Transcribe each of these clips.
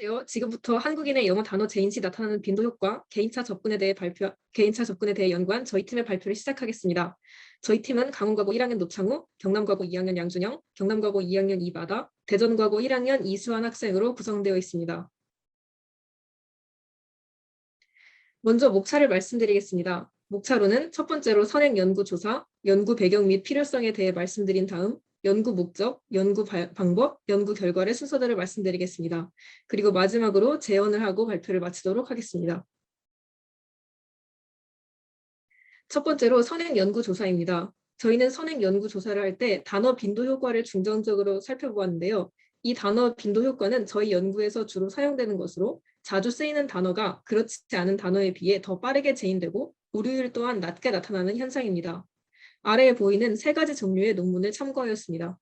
안녕하세요. 지금부터 한국인의 영어 단어 제인 시 나타나는 빈도 효과, 개인차 접근에 대해 연구한 저희 팀의 발표를 시작하겠습니다. 저희 팀은 강원과고 1학년 노창우, 경남과고 2학년 양준영, 경남과고 2학년 이바다, 대전과고 1학년 이수환 학생으로 구성되어 있습니다. 먼저 목차를 말씀드리겠습니다. 목차로는 첫 번째로 선행 연구 조사, 연구 배경 및 필요성에 대해 말씀드린 다음 연구 목적, 연구 방법, 연구 결과의 순서대로 말씀드리겠습니다. 그리고 마지막으로 제언을 하고 발표를 마치도록 하겠습니다. 첫 번째로 선행 연구 조사입니다. 저희는 선행 연구 조사를 할 때 단어 빈도 효과를 중점적으로 살펴보았는데요. 이 단어 빈도 효과는 저희 연구에서 주로 사용되는 것으로 자주 쓰이는 단어가 그렇지 않은 단어에 비해 더 빠르게 제인되고 오류율 또한 낮게 나타나는 현상입니다. 아래에 보이는 세 가지 종류의 논문을 참고하였습니다.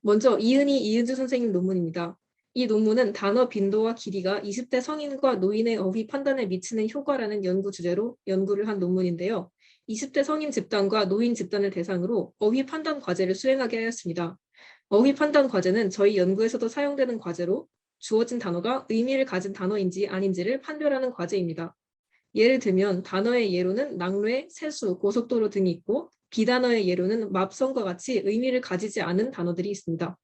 먼저 이은희 이은주 선생님 논문입니다. 이 논문은 단어 빈도와 길이가 20대 성인과 노인의 어휘 판단에 미치는 효과라는 연구 주제로 연구를 한 논문인데요. 20대 성인 집단과 노인 집단을 대상으로 어휘 판단 과제를 수행하게 하였습니다. 어휘 판단 과제는 저희 연구에서도 사용되는 과제로 주어진 단어가 의미를 가진 단어인지 아닌지를 판별하는 과제입니다. 예를 들면 단어의 예로는 낙뢰, 세수, 고속도로 등이 있고 비단어의 예로는 맙성과 같이 의미를 가지지 않은 단어들이 있습니다.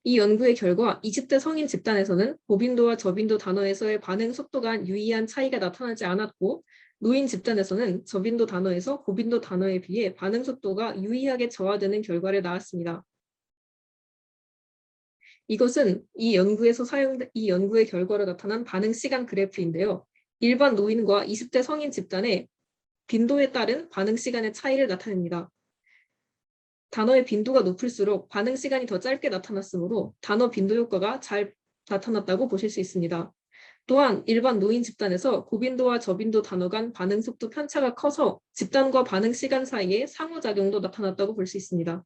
이 연구의 결과 20대 성인 집단에서는 고빈도와 저빈도 단어에서의 반응 속도가 유의한 차이가 나타나지 않았고 노인 집단에서는 저빈도 단어에서 고빈도 단어에 비해 반응 속도가 유의하게 저하되는 결과를 낳았습니다. 이것은 이 연구의 결과로 나타난 반응 시간 그래프인데요. 일반 노인과 20대 성인 집단의 빈도에 따른 반응 시간의 차이를 나타냅니다. 단어의 빈도가 높을수록 반응 시간이 더 짧게 나타났으므로 단어 빈도 효과가 잘 나타났다고 보실 수 있습니다. 또한 일반 노인 집단에서 고빈도와 저빈도 단어 간 반응 속도 편차가 커서 집단과 반응 시간 사이에 상호작용도 나타났다고 볼 수 있습니다.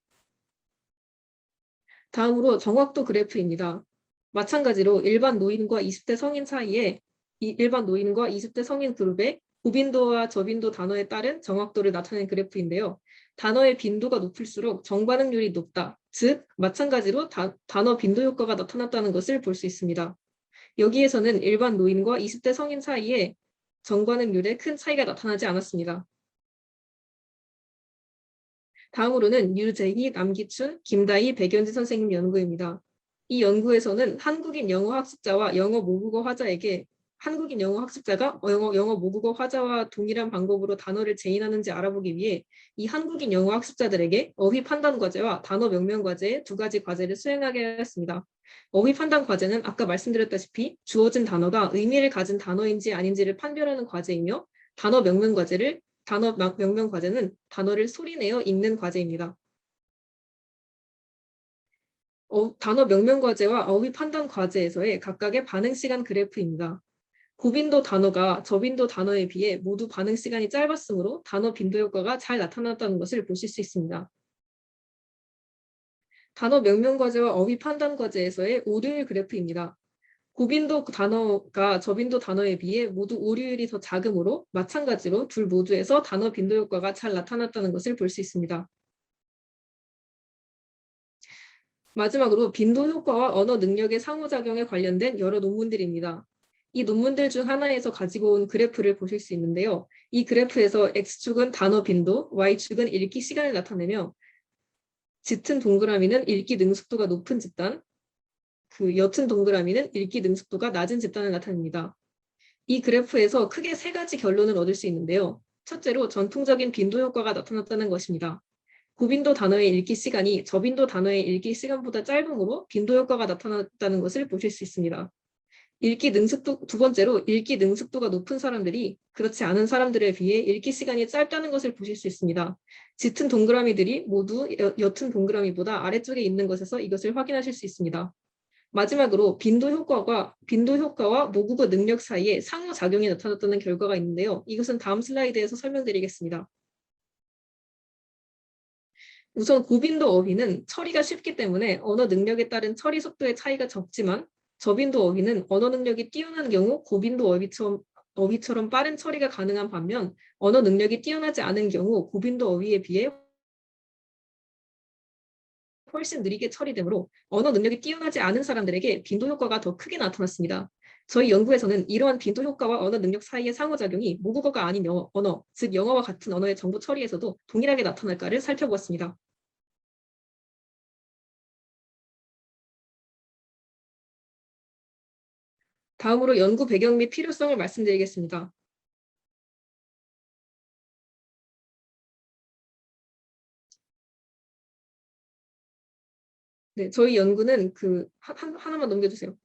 다음으로 정확도 그래프입니다. 마찬가지로 일반 노인과 20대 성인 사이에 일반 노인과 20대 성인 그룹의 고빈도와 저빈도 단어에 따른 정확도를 나타낸 그래프인데요. 단어의 빈도가 높을수록 정반응률이 높다. 즉 마찬가지로 단어 빈도 효과가 나타났다는 것을 볼 수 있습니다. 여기에서는 일반 노인과 20대 성인 사이에 정반응률에 큰 차이가 나타나지 않았습니다. 다음으로는 유재희, 남기춘, 김다희, 백연지 선생님 연구입니다. 이 연구에서는 한국인 영어 학습자가 영어 모국어 화자와 동일한 방법으로 단어를 제인하는지 알아보기 위해 이 한국인 영어 학습자들에게 어휘 판단 과제와 단어 명명 과제 두 가지 과제를 수행하게 하였습니다. 어휘 판단 과제는 아까 말씀드렸다시피 주어진 단어가 의미를 가진 단어인지 아닌지를 판별하는 과제이며 단어 명명 과제는 단어를 소리내어 읽는 과제입니다. 단어 명명 과제와 어휘 판단 과제에서의 각각의 반응 시간 그래프입니다. 고빈도 단어가 저빈도 단어에 비해 모두 반응 시간이 짧았으므로 단어 빈도 효과가 잘 나타났다는 것을 보실 수 있습니다. 단어 명명 과제와 어휘 판단 과제에서의 오류율 그래프입니다. 고빈도 단어가 저빈도 단어에 비해 모두 오류율이 더 작으므로 마찬가지로 둘 모두에서 단어 빈도 효과가 잘 나타났다는 것을 볼 수 있습니다. 마지막으로 빈도 효과와 언어 능력의 상호작용에 관련된 여러 논문들입니다. 이 논문들 중 하나에서 가지고 온 그래프를 보실 수 있는데요. 이 그래프에서 X축은 단어 빈도, Y축은 읽기 시간을 나타내며 짙은 동그라미는 읽기 능숙도가 높은 집단, 옅은 동그라미는 읽기 능숙도가 낮은 집단을 나타냅니다. 이 그래프에서 크게 세 가지 결론을 얻을 수 있는데요. 첫째로 전통적인 빈도 효과가 나타났다는 것입니다. 고빈도 단어의 읽기 시간이 저빈도 단어의 읽기 시간보다 짧으므로 빈도 효과가 나타났다는 것을 보실 수 있습니다. 두 번째로 읽기 능숙도가 높은 사람들이 그렇지 않은 사람들에 비해 읽기 시간이 짧다는 것을 보실 수 있습니다. 짙은 동그라미들이 모두 옅은 동그라미보다 아래쪽에 있는 것에서 이것을 확인하실 수 있습니다. 마지막으로 빈도 효과와 모국어 능력 사이에 상호작용이 나타났다는 결과가 있는데요. 이것은 다음 슬라이드에서 설명드리겠습니다. 우선 고빈도 어휘는 처리가 쉽기 때문에 언어 능력에 따른 처리 속도의 차이가 적지만 저빈도 어휘는 언어 능력이 뛰어난 경우 고빈도 어휘처럼 빠른 처리가 가능한 반면 언어 능력이 뛰어나지 않은 경우 고빈도 어휘에 비해 훨씬 느리게 처리되므로 언어 능력이 뛰어나지 않은 사람들에게 빈도 효과가 더 크게 나타났습니다. 저희 연구에서는 이러한 빈도 효과와 언어 능력 사이의 상호작용이 모국어가 아닌 언어, 즉 영어와 같은 언어의 정보 처리에서도 동일하게 나타날까를 살펴보았습니다. 다음으로 연구 배경 및 필요성을 말씀드리겠습니다. 네, 저희 연구는 하나만 넘겨주세요.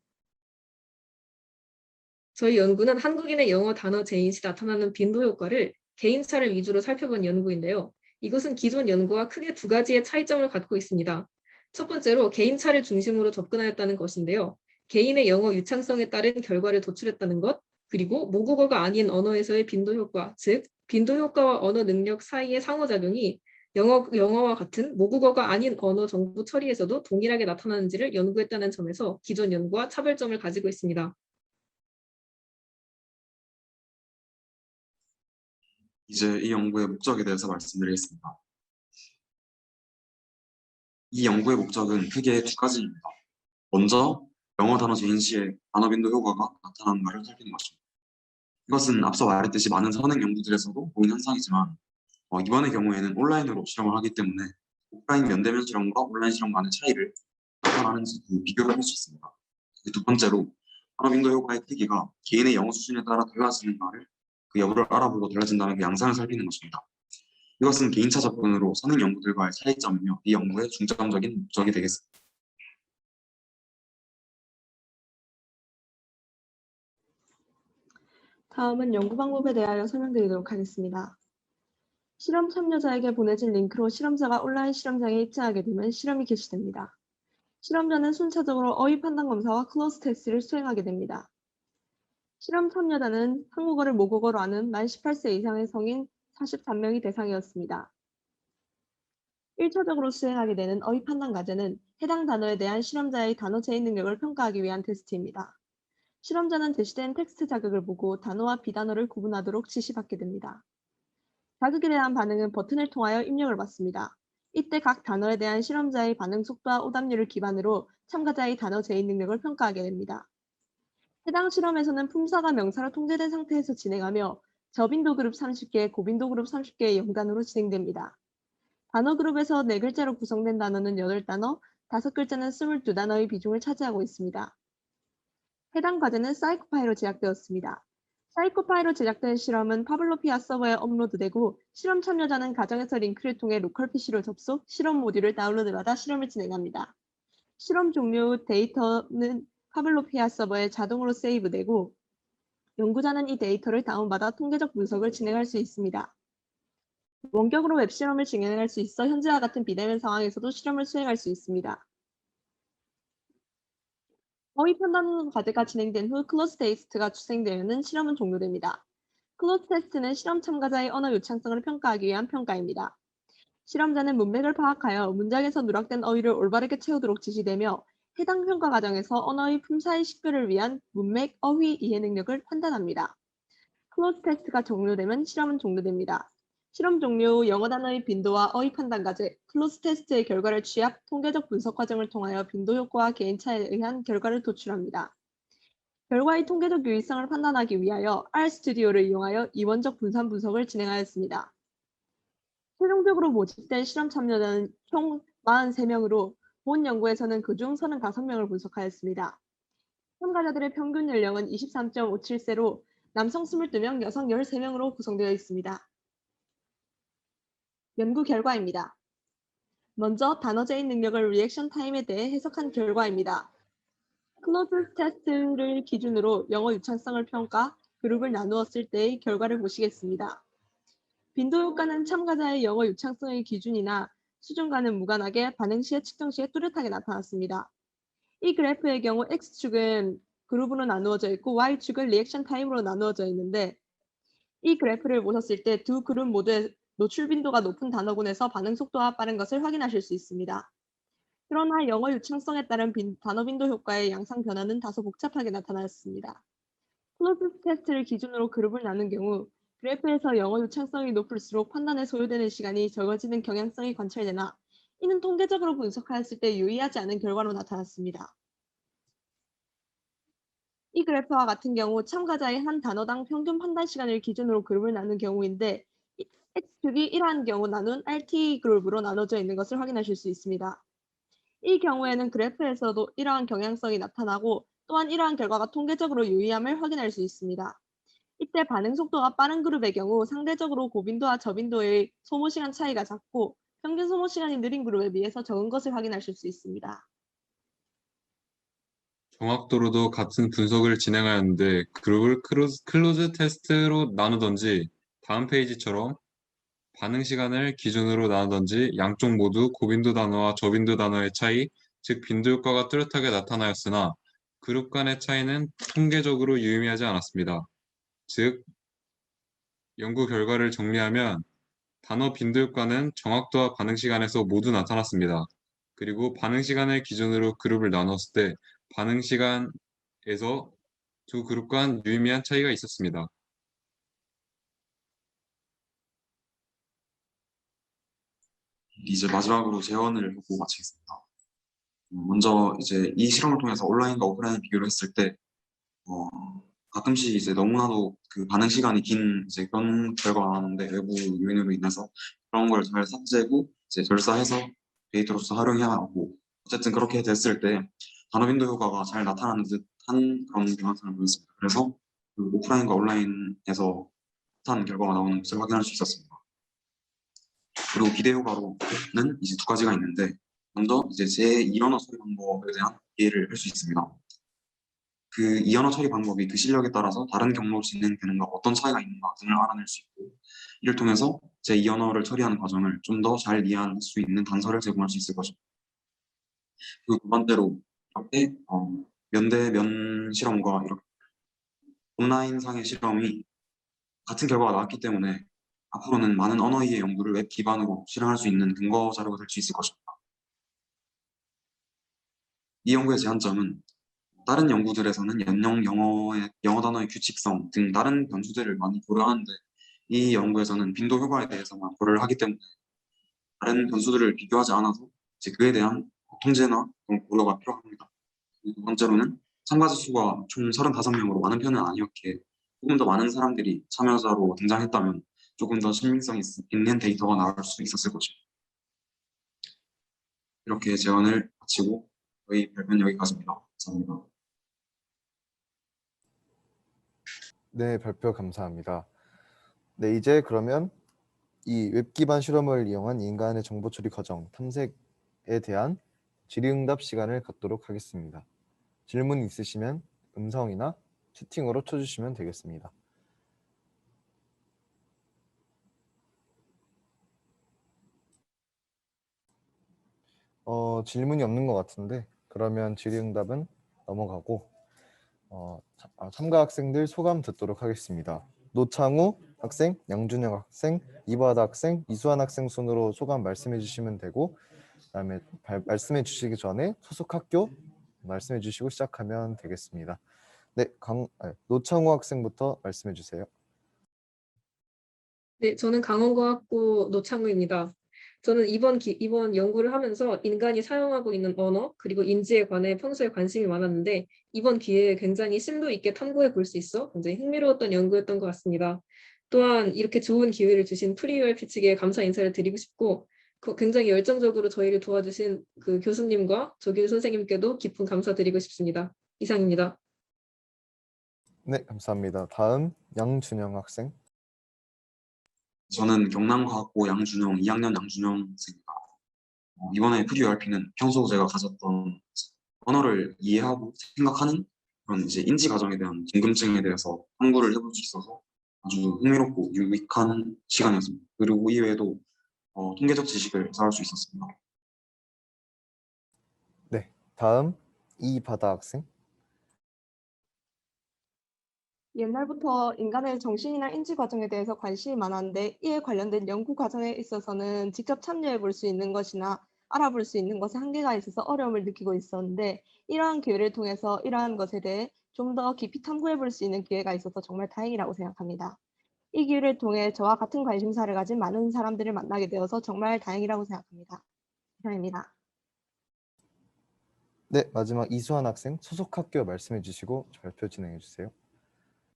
저희 연구는 한국인의 영어 단어 제인 시 나타나는 빈도 효과를 개인차를 위주로 살펴본 연구인데요. 이것은 기존 연구와 크게 두 가지의 차이점을 갖고 있습니다. 첫 번째로 개인차를 중심으로 접근하였다는 것인데요. 개인의 영어 유창성에 따른 결과를 도출했다는 것, 그리고 모국어가 아닌 언어에서의 빈도 효과, 즉 빈도 효과와 언어 능력 사이의 상호작용이 영어와 같은 모국어가 아닌 언어 정보 처리에서도 동일하게 나타나는지를 연구했다는 점에서 기존 연구와 차별점을 가지고 있습니다. 이제 이 연구의 목적에 대해서 말씀드리겠습니다. 이 연구의 목적은 크게 두 가지입니다. 먼저, 영어 단어 제인 시에 단어 빈도 효과가 나타나는가를 살피는 것입니다. 이것은 앞서 말했듯이 많은 선행 연구들에서도 보이는 현상이지만 이번의 경우에는 온라인으로 실험을 하기 때문에 오프라인 면대면 실험과 온라인 실험 간의 차이를 나타나는지 비교를 할 수 있습니다. 두 번째로, 단어 빈도 효과의 크기가 개인의 영어 수준에 따라 달라지는가를 그 여부를 알아보고 달라진다는 그 양상을 살피는 것입니다. 이것은 개인차 접근으로 선행 연구들과의 차이점이며 이 연구의 중점적인 목적이 되겠습니다. 다음은 연구 방법에 대하여 설명드리도록 하겠습니다. 실험 참여자에게 보내진 링크로 실험자가 온라인 실험장에 입장하게 되면 실험이 개시됩니다. 실험자는 순차적으로 어휘 판단 검사와 클로즈 테스트를 수행하게 됩니다. 실험 참여자는 한국어를 모국어로 아는 만 18세 이상의 성인 43명이 대상이었습니다. 1차적으로 수행하게 되는 어휘 판단 과제는 해당 단어에 대한 실험자의 단어 제인 능력을 평가하기 위한 테스트입니다. 실험자는 제시된 텍스트 자극을 보고 단어와 비단어를 구분하도록 지시받게 됩니다. 자극에 대한 반응은 버튼을 통하여 입력을 받습니다. 이때 각 단어에 대한 실험자의 반응 속도와 오답률을 기반으로 참가자의 단어 제인 능력을 평가하게 됩니다. 해당 실험에서는 품사가 명사로 통제된 상태에서 진행하며 저빈도 그룹 30개, 고빈도 그룹 30개의 영단으로 진행됩니다. 단어 그룹에서 4글자로 구성된 단어는 8단어, 5글자는 22단어의 비중을 차지하고 있습니다. 해당 과제는 사이코파이로 제작되었습니다. 사이코파이로 제작된 실험은 파블로피아 서버에 업로드되고 실험 참여자는 가정에서 링크를 통해 로컬 PC로 접속, 실험 모듈을 다운로드받아 실험을 진행합니다. 실험 종료 후 데이터는 파블로피아 서버에 자동으로 세이브되고 연구자는 이 데이터를 다운받아 통계적 분석을 진행할 수 있습니다. 원격으로 웹실험을 진행할 수 있어 현재와 같은 비대면 상황에서도 실험을 수행할 수 있습니다. 어휘 판단 과제가 진행된 후 클로즈 테스트가 수행되면 실험은 종료됩니다. 클로즈 테스트는 실험 참가자의 언어 유창성을 평가하기 위한 평가입니다. 실험자는 문맥을 파악하여 문장에서 누락된 어휘를 올바르게 채우도록 지시되며 해당 평가 과정에서 언어의 품사의 식별을 위한 문맥, 어휘 이해 능력을 판단합니다. 클로즈 테스트가 종료되면 실험은 종료됩니다. 실험 종료 후 영어 단어의 빈도와 어휘 판단 과제, 클로즈 테스트의 결과를 취합, 통계적 분석 과정을 통하여 빈도 효과와 개인차에 의한 결과를 도출합니다. 결과의 통계적 유의성을 판단하기 위하여 RStudi오를 이용하여 이원적 분산 분석을 진행하였습니다. 최종적으로 모집된 실험 참여자는 총 43명으로 본 연구에서는 그중 35명을 분석하였습니다. 참가자들의 평균 연령은 23.57세로 남성 22명, 여성 13명으로 구성되어 있습니다. 연구 결과입니다. 먼저 단어 제인 능력을 리액션 타임에 대해 해석한 결과입니다. 클로즈 테스트를 기준으로 영어 유창성을 평가, 그룹을 나누었을 때의 결과를 보시겠습니다. 빈도 효과는 참가자의 영어 유창성의 기준이나 수준과는 무관하게 반응 시에 측정 시에 뚜렷하게 나타났습니다. 이 그래프의 경우 X축은 그룹으로 나누어져 있고 Y축은 리액션 타임으로 나누어져 있는데 이 그래프를 보셨을 때 두 그룹 모두의 노출 빈도가 높은 단어군에서 반응 속도가 빠른 것을 확인하실 수 있습니다. 그러나 영어 유창성에 따른 단어 빈도 효과의 양상 변화는 다소 복잡하게 나타났습니다. 클로즈 테스트를 기준으로 그룹을 나눈 경우 그래프에서 영어 유창성이 높을수록 판단에 소요되는 시간이 적어지는 경향성이 관찰되나 이는 통계적으로 분석하였을 때 유의하지 않은 결과로 나타났습니다. 이 그래프와 같은 경우 참가자의 한 단어당 평균 판단 시간을 기준으로 그룹을 나눈 경우인데 X축이 이러한 경우 나눈 RT 그룹으로 나눠져 있는 것을 확인하실 수 있습니다. 이 경우에는 그래프에서도 이러한 경향성이 나타나고 또한 이러한 결과가 통계적으로 유의함을 확인할 수 있습니다. 이때 반응 속도가 빠른 그룹의 경우 상대적으로 고빈도와 저빈도의 소모 시간 차이가 작고 평균 소모 시간이 느린 그룹에 비해서 적은 것을 확인하실 수 있습니다. 정확도로도 같은 분석을 진행하였는데 그룹을 클로즈 테스트로 나누던지 다음 페이지처럼 반응 시간을 기준으로 나누던지 양쪽 모두 고빈도 단어와 저빈도 단어의 차이, 즉 빈도 효과가 뚜렷하게 나타나였으나 그룹 간의 차이는 통계적으로 유의미하지 않았습니다. 즉 연구 결과를 정리하면 단어 빈도 효과는 정확도와 반응 시간에서 모두 나타났습니다. 그리고 반응 시간을 기준으로 그룹을 나눴을 때 반응 시간에서 두 그룹 간 유의미한 차이가 있었습니다. 이제 마지막으로 재원을 보고 마치겠습니다. 먼저 이제 이 실험을 통해서 온라인과 오프라인 비교를 했을 때 어, 가끔씩 이제 너무나도 그 반응 시간이 긴 이제 그런 결과가 나오는데 외부 요인으로 인해서 그런 걸 잘 삭제하고 이제 절사해서 데이터로서 활용해야 하고 어쨌든 그렇게 됐을 때 단어 빈도 효과가 잘 나타나는 듯한 그런 경향성을 보였습니다. 그래서 그 오프라인과 온라인에서 비슷한 결과가 나오는 것을 확인할 수 있었습니다. 그리고 비대 효과로는 이제 두 가지가 있는데 먼저 이제 제2언어 처리 방법에 대한 이해를 할 수 있습니다. 그 이언어 처리 방법이 그 실력에 따라서 다른 경로로 진행되는가 어떤 차이가 있는가 등을 알아낼 수 있고 이를 통해서 제2언어를 처리하는 과정을 좀 더 잘 이해할 수 있는 단서를 제공할 수 있을 것입니다. 그리고 두 번째로 이렇게 면대면 실험과 이렇게 온라인상의 실험이 같은 결과가 나왔기 때문에 앞으로는 많은 언어 이해 연구를 웹 기반으로 실행할 수 있는 근거 자료가 될 수 있을 것입니다. 이 연구의 제한점은 다른 연구들에서는 영어 단어의 규칙성 등 다른 변수들을 많이 고려하는데 이 연구에서는 빈도 효과에 대해서만 고려를 하기 때문에 다른 변수들을 비교하지 않아서 이제 그에 대한 통제나 그런 고려가 필요합니다. 두 번째로는 참가자 수가 총 35명으로 많은 편은 아니었기에 조금 더 많은 사람들이 참여자로 등장했다면 조금 더 신빙성 있는 데이터가 나올 수 있었을 것입니다. 이렇게 제언을 마치고 저희 발표는 여기까지입니다. 감사합니다. 네, 발표 감사합니다. 네, 이제 그러면 이 웹 기반 실험을 이용한 인간의 정보 처리 과정 탐색에 대한 질의응답 시간을 갖도록 하겠습니다. 질문 있으시면 음성이나 채팅으로 쳐주시면 되겠습니다. 질문이 없는 것 같은데 그러면 질의응답은 넘어가고 참가 학생들 소감 듣도록 하겠습니다. 노창우 학생, 양준영 학생, 이바다 학생, 이수환 학생 순으로 소감 말씀해 주시면 되고 그다음에 말씀해 주시기 전에 소속 학교 말씀해 주시고 시작하면 되겠습니다. 네, 노창우 학생부터 말씀해 주세요. 네, 저는 강원과학부 노창우입니다. 저는 이번 연구를 하면서 인간이 사용하고 있는 언어 그리고 인지에 관해 평소에 관심이 많았는데 이번 기회에 굉장히 심도 있게 탐구해 볼 수 있어 굉장히 흥미로웠던 연구였던 것 같습니다. 또한 이렇게 좋은 기회를 주신 프리웨어 피치기에 감사 인사를 드리고 싶고 굉장히 열정적으로 저희를 도와주신 그 교수님과 조규 선생님께도 깊은 감사드리고 싶습니다. 이상입니다. 네, 감사합니다. 다음 양준영 학생. 저는 경남과학고 양준영 2학년 양준영 학생입니다. 이번에 프리URP는 평소 제가 가졌던 언어를 이해하고 생각하는 그런 이제 인지 과정에 대한 궁금증에 대해서 탐구를 해볼 수 있어서 아주 흥미롭고 유익한 시간이었습니다. 그리고 이외에도 통계적 지식을 쌓을 수 있었습니다. 네, 다음 이바다 학생. 옛날부터 인간의 정신이나 인지 과정에 대해서 관심이 많았는데 이에 관련된 연구 과정에 있어서는 직접 참여해 볼 수 있는 것이나 알아볼 수 있는 것에 한계가 있어서 어려움을 느끼고 있었는데 이러한 기회를 통해서 이러한 것에 대해 좀 더 깊이 탐구해 볼 수 있는 기회가 있어서 정말 다행이라고 생각합니다. 이 기회를 통해 저와 같은 관심사를 가진 많은 사람들을 만나게 되어서 정말 다행이라고 생각합니다. 이상입니다. 네, 마지막 이수환 학생 소속 학교 말씀해 주시고 발표 진행해 주세요.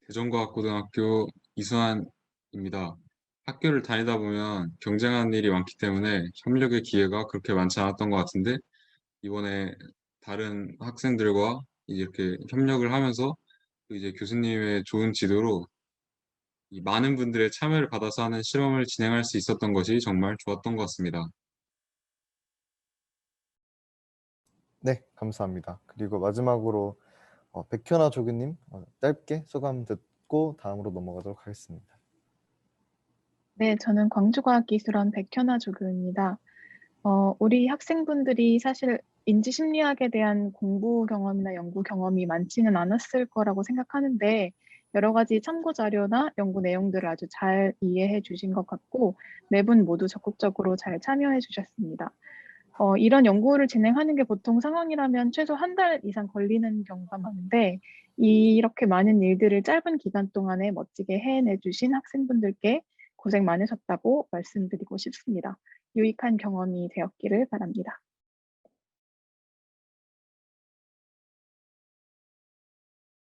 대전과학고등학교 이수환입니다. 학교를 다니다 보면 경쟁하는 일이 많기 때문에 협력의 기회가 그렇게 많지 않았던 것 같은데 이번에 다른 학생들과 이제 이렇게 협력을 하면서 또 이제 교수님의 좋은 지도로 이 많은 분들의 참여를 받아서 하는 실험을 진행할 수 있었던 것이 정말 좋았던 것 같습니다. 네, 감사합니다. 그리고 마지막으로 백현아 조교님 짧게 소감 듣고 다음으로 넘어가도록 하겠습니다. 네, 저는 광주과학기술원 백현아 조교입니다. 우리 학생분들이 사실 인지심리학에 대한 공부 경험이나 연구 경험이 많지는 않았을 거라고 생각하는데 여러 가지 참고 자료나 연구 내용들을 아주 잘 이해해 주신 것 같고 네 분 모두 적극적으로 잘 참여해 주셨습니다. 이런 연구를 진행하는 게 보통 상황이라면 최소 한 달 이상 걸리는 경우가 많은데 이렇게 많은 일들을 짧은 기간 동안에 멋지게 해내 주신 학생분들께 고생 많으셨다고 말씀드리고 싶습니다. 유익한 경험이 되었기를 바랍니다.